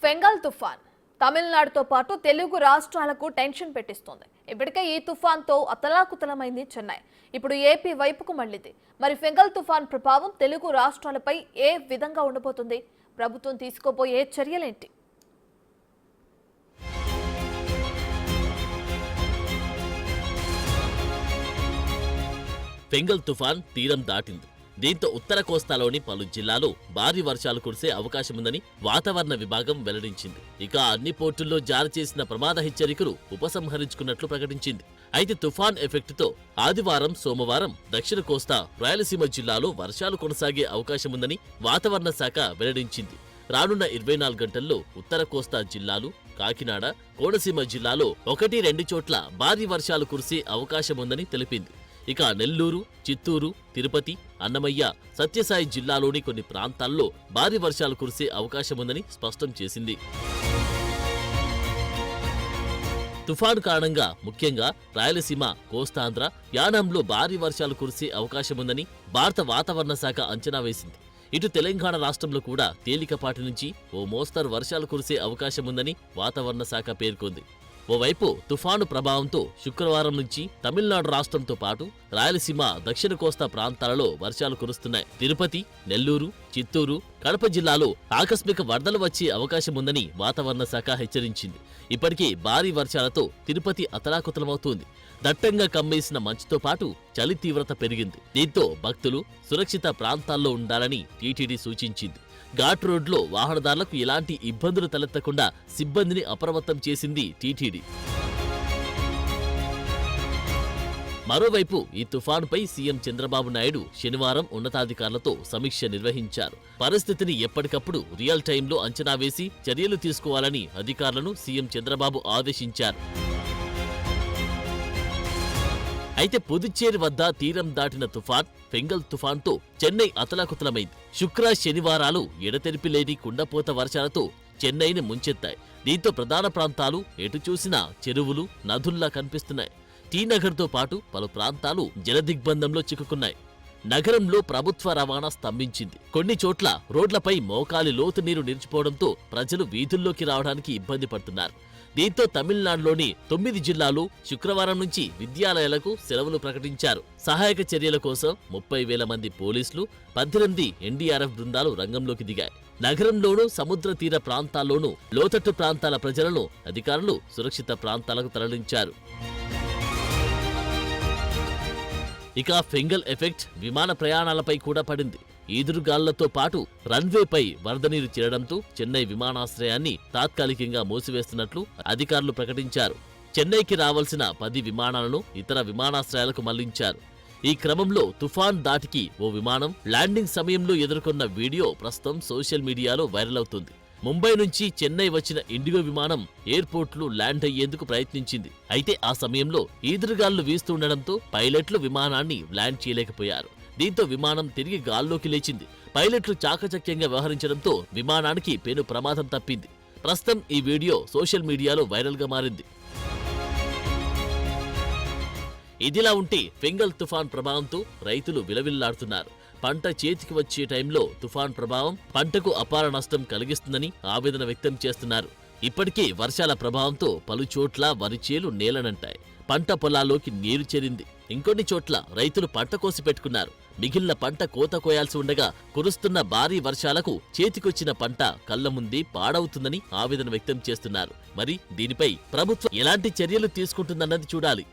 Fengal తుఫాన్ తమిళనాడుతో పాటు తెలుగు రాష్ట్రాలకు టెన్షన్ పెట్టిస్తోంది. ఇప్పటికే ఈ తుఫాన్తో అతలాకుతలమైంది చెన్నై. ఇప్పుడు ఏపీ వైపుకు మళ్లింది. మరి ఫెంగల్ తుఫాన్ ప్రభావం తెలుగు రాష్ట్రాలపై ఏ విధంగా ఉండబోతుంది? ప్రభుత్వం తీసుకోబోయే చర్యలేంటి? ఫెంగల్ తుఫాన్ తీరం దాటింది. దీంతో ఉత్తర కోస్తాలోని పలు జిల్లాలో భారీ వర్షాలు కురిసే అవకాశముందని వాతావరణ విభాగం వెల్లడించింది. ఇక అన్ని పోర్టుల్లో జారీ చేసిన ప్రమాద హెచ్చరికలు ఉపసంహరించుకున్నట్లు ప్రకటించింది. అయితే తుఫాన్ ఎఫెక్ట్తో ఆదివారం, సోమవారం దక్షిణ కోస్తా, రాయలసీమ జిల్లాలో వర్షాలు కొనసాగే అవకాశముందని వాతావరణ శాఖ వెల్లడించింది. రానున్న 24 గంటల్లో ఉత్తర కోస్తా జిల్లాలు, కాకినాడ, కోనసీమ జిల్లాలో 1-2 చోట్ల భారీ వర్షాలు కురిసే అవకాశముందని తెలిపింది. ఇక నెల్లూరు, చిత్తూరు, తిరుపతి, అన్నమయ్య, సత్యసాయి జిల్లాలోని కొన్ని ప్రాంతాల్లో భారీ వర్షాలు కురిసే అవకాశముందని స్పష్టం చేసింది. తుఫాను కారణంగా ముఖ్యంగా రాయలసీమ, కోస్తాంధ్ర, యానాంలో భారీ వర్షాలు కురిసే అవకాశముందని భారత వాతావరణ శాఖ అంచనా వేసింది. ఇటు తెలంగాణ రాష్ట్రంలో కూడా తేలికపాటి నుంచి ఓ మోస్తరు వర్షాలు కురిసే అవకాశముందని వాతావరణ శాఖ పేర్కొంది. ఓవైపు తుఫాను ప్రభావంతో శుక్రవారం నుంచి తమిళనాడు రాష్ట్రంతో పాటు రాయలసీమ, దక్షిణ కోస్తా ప్రాంతాలలో వర్షాలు కురుస్తున్నాయి. తిరుపతి, నెల్లూరు, చిత్తూరు, కడప జిల్లాలో ఆకస్మిక వరదలు వచ్చే అవకాశముందని వాతావరణ శాఖ హెచ్చరించింది. ఇప్పటికే భారీ వర్షాలతో తిరుపతి అతలాకుతలమవుతోంది. దట్టంగా కమ్మేసిన మంచుతో పాటు చలి తీవ్రత పెరిగింది. దీంతో భక్తులు సురక్షిత ప్రాంతాల్లో ఉండాలని టీటీడీ సూచించింది. ఘాట్ రోడ్లో వాహనదారులకు ఎలాంటి ఇబ్బందులు తలెత్తకుండా సిబ్బందిని అప్రమత్తం చేసింది టీటీడీ. మరోవైపు ఈ తుఫానుపై సీఎం చంద్రబాబు నాయుడు శనివారం ఉన్నతాధికారులతో సమీక్ష నిర్వహించారు. పరిస్థితిని ఎప్పటికప్పుడు రియల్ టైంలో అంచనా వేసి చర్యలు తీసుకోవాలని అధికారులను సీఎం చంద్రబాబు ఆదేశించారు. అయితే పుదుచ్చేరి వద్ద తీరం దాటిన తుఫాన్ ఫెంగల్ తుఫాన్తో చెన్నై అతలాకుతలమైంది. శుక్ర, శనివారాలు ఎడతెరిపి లేని కుండపోత వర్షాలతో చెన్నైని ముంచెత్తాయి. దీంతో ప్రధాన ప్రాంతాలు ఎటు చూసినా చెరువులు, నదుల్లా కనిపిస్తున్నాయి. టీనగర్తో పాటు పలు ప్రాంతాలు జలదిగ్బంధంలో చిక్కుకున్నాయి. నగరంలో ప్రభుత్వ రవాణా స్తంభించింది. కొన్ని చోట్ల రోడ్లపై మోకాలి లోతు నీరు నిలిచిపోవడంతో ప్రజలు వీధుల్లోకి రావడానికి ఇబ్బంది పడుతున్నారు. దీంతో తమిళనాడులోని 9 జిల్లాలు శుక్రవారం నుంచి విద్యాలయాలకు సెలవులు ప్రకటించారు. సహాయక చర్యల కోసం 30,000 మంది పోలీసులు, 18 ఎన్డీఆర్ఎఫ్ బృందాలు రంగంలోకి దిగాయి. నగరంలోనూ, సముద్ర తీర ప్రాంతాల్లోనూ లోతట్టు ప్రాంతాల ప్రజలను అధికారులు సురక్షిత ప్రాంతాలకు తరలించారు. ఇక ఫెంగల్ ఎఫెక్ట్ విమాన ప్రయాణాలపై కూడా పడింది. ఈదురుగాళ్లతో పాటు రన్వేపై వరద నీరు చేరడంతో చెన్నై విమానాశ్రయాన్ని తాత్కాలికంగా మూసివేస్తున్నట్లు అధికారులు ప్రకటించారు. చెన్నైకి రావాల్సిన 10 విమానాలను ఇతర విమానాశ్రయాలకు మళ్లించారు. ఈ క్రమంలో తుఫాన్ దాటికి ఓ విమానం ల్యాండింగ్ సమయంలో ఎదుర్కొన్న వీడియో ప్రస్తుతం సోషల్ మీడియాలో వైరల్ అవుతుంది. ముంబై నుంచి చెన్నై వచ్చిన ఇండిగో విమానం ఎయిర్పోర్ట్లో ల్యాండ్ అయ్యేందుకు ప్రయత్నించింది. అయితే ఆ సమయంలో ఈదురుగాళ్లు వీస్తుండటంతో పైలట్లు విమానాన్ని ల్యాండ్ చేయలేకపోయారు. దీంతో విమానం తిరిగి గాల్లోకి లేచింది. పైలట్లు చాకచక్యంగా వ్యవహరించడంతో విమానానికి పెను ప్రమాదం తప్పింది. ప్రస్తుతం ఈ వీడియో సోషల్ మీడియాలో వైరల్గా మారింది. ఇదిలా ఉంటే ఫెంగల్ తుఫాన్ ప్రభావంతో రైతులు విలవిల్లాడుతున్నారు. పంట చేతికి వచ్చే టైంలో తుఫాన్ ప్రభావం పంటకు అపార నష్టం కలిగిస్తుందని ఆవేదన వ్యక్తం చేస్తున్నారు. ఇప్పటికే వర్షాల ప్రభావంతో పలుచోట్ల వరిచేలు నేలనంటాయి. పంట పొలాల్లోకి నీరు చేరింది. ఇంకొన్ని చోట్ల రైతులు పంట కోసి పెట్టుకున్నారు. మిగిలిన పంట కోత కోయాల్సి ఉండగా కురుస్తున్న భారీ వర్షాలకు చేతికొచ్చిన పంట కళ్ల ముందే పాడవుతుందని ఆవేదన వ్యక్తం చేస్తున్నారు. మరి దీనిపై ప్రభుత్వం ఎలాంటి చర్యలు తీసుకుంటుందన్నది చూడాలి.